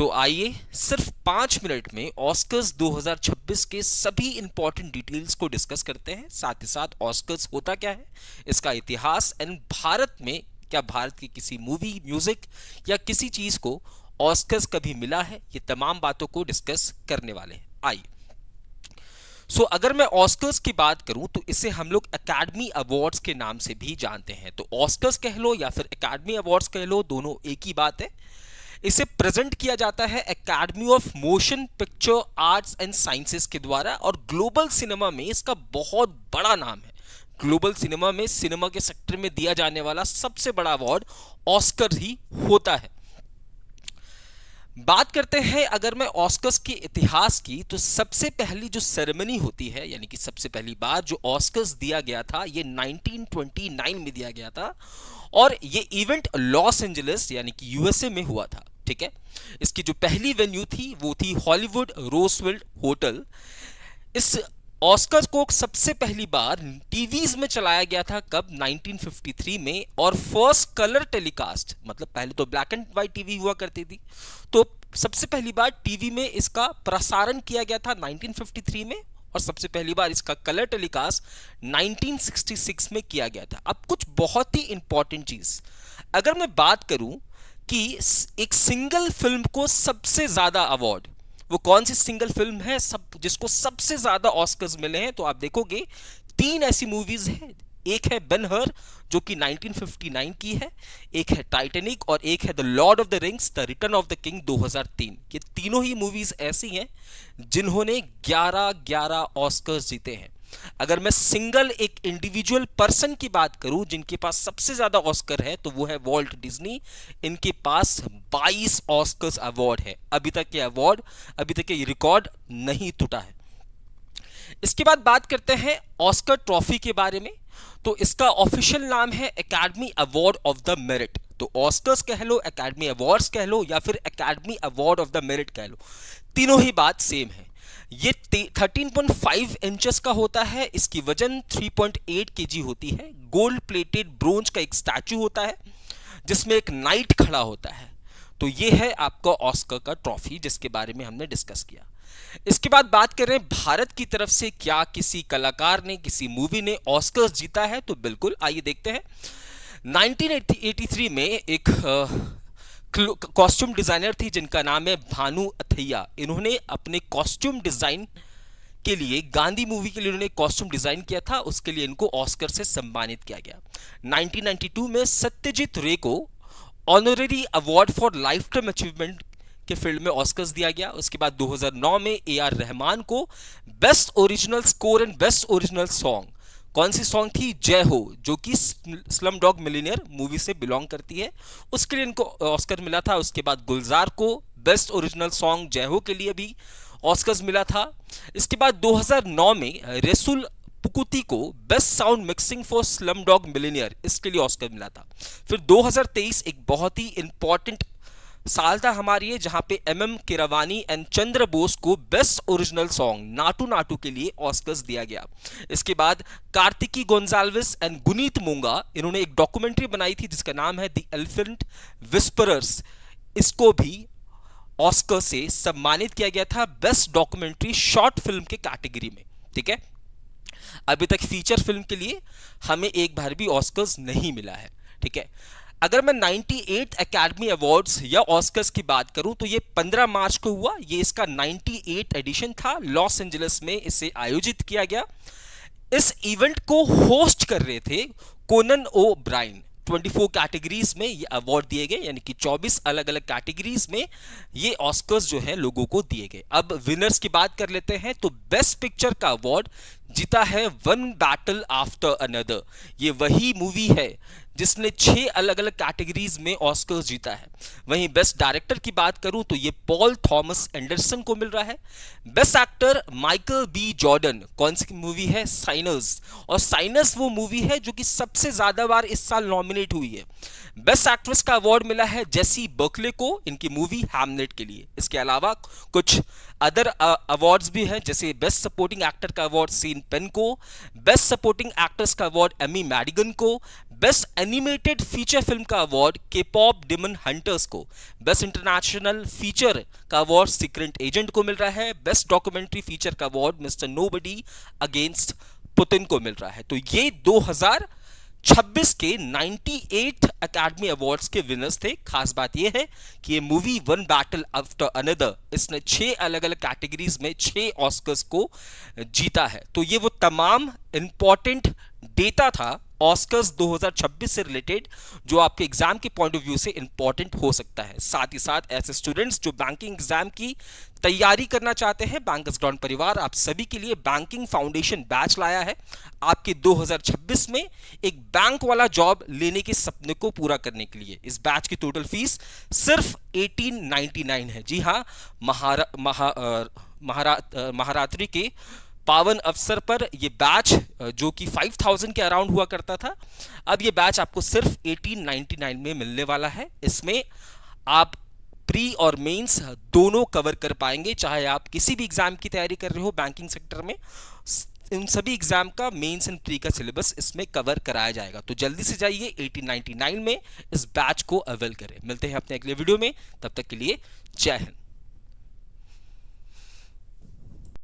तो आइए सिर्फ 5 मिनट में ऑस्कर्स 2026 के सभी इंपॉर्टेंट डिटेल्स को डिस्कस करते हैं। साथ ही साथ ऑस्कर्स होता क्या है, इसका इतिहास एंड भारत में क्या भारत की किसी मूवी, म्यूजिक या किसी चीज को ऑस्कर्स कभी मिला है, ये तमाम बातों को डिस्कस करने वाले हैं। आइए अगर मैं ऑस्कर्स की बात करूं तो इसे हम लोग एकेडमी अवार्ड्स के नाम से भी जानते हैं। तो ऑस्कर्स कह लो या फिर एकेडमी अवार्ड्स कह लो, दोनों एक ही बात है। इसे प्रेजेंट किया जाता है academy of motion picture arts and sciences के द्वारा, और ग्लोबल सिनेमा में इसका बहुत बड़ा नाम है। ग्लोबल सिनेमा में सिनेमा के सेक्टर में दिया जाने वाला सबसे बड़ा अवार्ड ऑस्कर ही होता है। बात करते हैं अगर मैं ऑस्कर्स के इतिहास की, तो सबसे पहली जो सेरेमनी होती है, यानी कि सबसे पहली बार जो ऑस्कर्स दिया गया था, ये 1929 में दिया गया था, और ये इवेंट लॉस एंजलिस यानी कि यूएसए में हुआ था। ठीक है, इसकी जो पहली वेन्यू थी वो थी हॉलीवुड रोजवेल्ट होटल। इस ऑस्कर्स को सबसे पहली बार टीवीज में चलाया गया था कब, 1953 में, और फर्स्ट कलर टेलीकास्ट, मतलब पहले तो ब्लैक एंड व्हाइट टीवी हुआ करती थी, तो सबसे पहली बार टीवी में इसका प्रसारण किया गया था 1953 में, और सबसे पहली बार इसका कलर टेलीकास्ट 1966 में किया गया था। अब कुछ बहुत ही इंपॉर्टेंट चीज, अगर मैं बात करूं कि एक सिंगल फिल्म को सबसे ज्यादा अवार्ड, वो कौन सी सिंगल फिल्म है जिसको सबसे ज्यादा ऑस्कर्स मिले हैं, तो आप देखोगे 3 ऐसी मूवीज हैं। एक है बेन हर जो कि 1959 की है, एक है टाइटैनिक, और एक है the Lord of the rings the return of the king 2003। ये तीनों ही मूवीज ऐसी हैं जिन्होंने 11 ऑस्कर्स जीते हैं। अगर मैं सिंगल एक इंडिविजुअल पर्सन की बात करूं जिनके पास सबसे ज्यादा ऑस्कर है, तो वो है वॉल्ट डिज्नी। इनके पास 22 ऑस्कर्स अवार्ड है। अभी तक ये रिकॉर्ड नहीं टूटा है। इसके बाद बात करते हैं ऑस्कर ट्रॉफी के बारे में। तो इसका ऑफिशियल नाम है academy award of the merit. तो ऑस्कर्स कह लो, एकेडमी अवार्ड्स कह लो, या फिर academy award of the merit कह लो, तीनों ही बात सेम है। ये 13.5 इंचेस का होता है, इसकी वजन 3.8 केजी होती है। गोल्ड प्लेटेड ब्रोंज का एक स्टैचू होता है जिसमें एक नाइट खड़ा होता है। तो ये है आपका ऑस्कर का ट्रॉफी जिसके बारे में हमने डिस्कस किया। इसके बाद बात करें भारत की तरफ से, क्या किसी कलाकार ने, किसी मूवी ने ऑस्कर्स जीता है, तो बिल्कुल, आइए देखते हैं। 1983 में एक कॉस्ट्यूम डिजाइनर थी जिनका नाम है भानु अथैया। इन्होंने अपने कॉस्ट्यूम डिजाइन के लिए, गांधी मूवी के लिए उन्होंने कॉस्ट्यूम डिजाइन किया था, उसके लिए इनको ऑस्कर से सम्मानित किया गया। 1992 में सत्यजीत रे को honorary award for life time achievement के फील्ड में ऑस्कर्स दिया गया। उसके बाद 2009 में ए.आर. रहमान को best original score and best original song, कौन सी सॉन्ग थी, जय हो, जो कि स्लम डॉग मिलियनेयर मूवी से बिलोंग करती है, उसके लिए इनको ऑस्कर मिला था। उसके बाद गुलजार को बेस्ट ओरिजिनल सॉन्ग जय हो के लिए भी ऑस्कर्स मिला था। इसके बाद 2009 में रेसुल पुकुती को best sound mixing for slum dog millionaire, इसके लिए ऑस्कर मिला था। फिर 2023 एक बहुत ही इंपॉर्टेंट साल था हमारे लिए, जहां पे एम कीरवानी एंड चंद्र बोस को best original song Naatu Naatu के लिए ऑस्कर्स दिया गया। इसके बाद कार्तिकी गोंजाल्विस एंड गुनीत मोंगा, इन्होंने एक डॉक्यूमेंट्री बनाई थी जिसका नाम है द एलिफेंट विस्परर्स, इसको भी ऑस्कर से सम्मानित किया गया था बेस्ट डॉक्यूमेंट्री शॉर्ट फिल्म के कैटेगरी में। ठीक है, अभी तक फीचर फिल्म के लिए हमें एक बार भी ऑस्कर्स नहीं मिला है। ठीक है, अगर मैं 98 एकेडमी अवार्ड्स या ऑस्कर्स की बात करूं तो ये 15 मार्च को हुआ। ये इसका 98 एडिशन था, लॉस एंजलिस में इसे आयोजित किया गया। इस इवेंट को होस्ट कर रहे थे कोनन ओ ब्राइन। 24 कैटेगरीज में ये अवार्ड दिए गए, यानी कि 24 अलग अलग कैटेगरीज में ये ऑस्कर्स जो है लोगों को दिए गए। अब विनर्स की बात कर लेते हैं। तो बेस्ट पिक्चर का अवार्ड जीता है वन बैटल आफ्टर अनदर। ये वही मूवी है जिसने 6 अलग अलग कैटेगरीज में ऑस्कर्स जीता है। वहीं बेस्ट डायरेक्टर की बात करूं तो ये पॉल थॉमस एंडरसन को मिल रहा है। Best actor Michael B Jordan, कौन सी मूवी है, साइनर्स, और साइनर्स वो मूवी है जो कि सबसे ज्यादा बार इस साल नॉमिनेट हुई है। बेस्ट एक्ट्रेस का अवार्ड मिला है जेसी बर्कले को, इनकी मूवी हैमलेट के लिए। इसके अलावा कुछ अदर अवार्ड्स भी हैं, जैसे बेस्ट सपोर्टिंग एक्टर का अवार्ड सीन पेन को, बेस्ट सपोर्टिंग एक्ट्रेस का अवार्ड एमी मैडिगन को, बेस्ट एनिमेटेड फीचर फिल्म का अवार्ड के पॉप डिमन हंटर्स को, बेस्ट इंटरनेशनल फीचर का अवार्ड सीक्रेट एजेंट को मिल रहा है, बेस्ट डॉक्यूमेंट्री फीचर का award mister nobody against Putin को मिल रहा है। तो ये 2026 के 98 अकेडमी अवार्ड्स के विनर्स थे। खास बात यह है कि ये movie one battle after another, इसने 6 अलग अलग कैटेगरीज में 6 ऑस्कर्स को जीता है। तो ये वो तमाम इंपॉर्टेंट डेटा था ऑस्कर्स 2026 से रिलेटेड जो आपके एग्जाम के पॉइंट ऑफ व्यू से इंपॉर्टेंट हो सकता है। साथ ही साथ ऐसे स्टूडेंट्स जो बैंकिंग एग्जाम की तैयारी करना चाहते हैं, बैंकर्स ग्राउंड परिवार आप सभी के लिए बैंकिंग फाउंडेशन बैच लाया है, आपके 2026 में एक बैंक वाला जॉब लेने के सपने को पूरा करने के लिए। इस बैच की टोटल फीस सिर्फ 1899 है। जी हाँ, महारात्रि के पावन अवसर पर ये बैच जो कि 5000 के अराउंड हुआ करता था, अब ये बैच आपको सिर्फ 1899 में मिलने वाला है। इसमें आप प्री और मेंस दोनों कवर कर पाएंगे, चाहे आप किसी भी एग्जाम की तैयारी कर रहे हो बैंकिंग सेक्टर में, इन सभी एग्जाम का मेंस एंड प्री का सिलेबस इसमें कवर कराया जाएगा। तो जल्दी से जाइए 1899 में इस बैच को अवेल करें। मिलते हैं अपने अगले वीडियो में, तब तक के लिए जय हिंद।